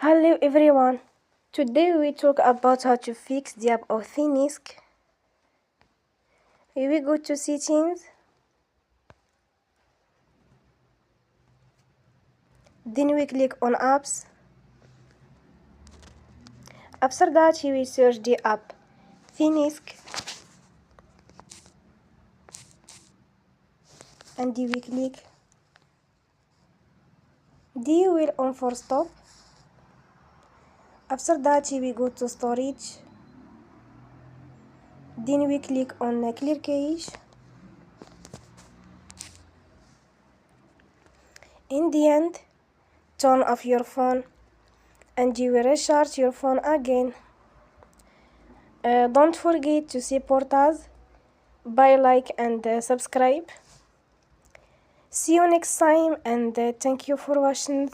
Hello everyone. Today we talk about how to fix the app of Thenics. We will go to settings. Then we click on apps. After that we will search the app Thenics and we click. We will on for stop. After that we go to storage. Then we click on clear cache. In the end, turn off your phone and you will recharge your phone again. Don't forget to support us by like and subscribe. See you next time and thank you for watching.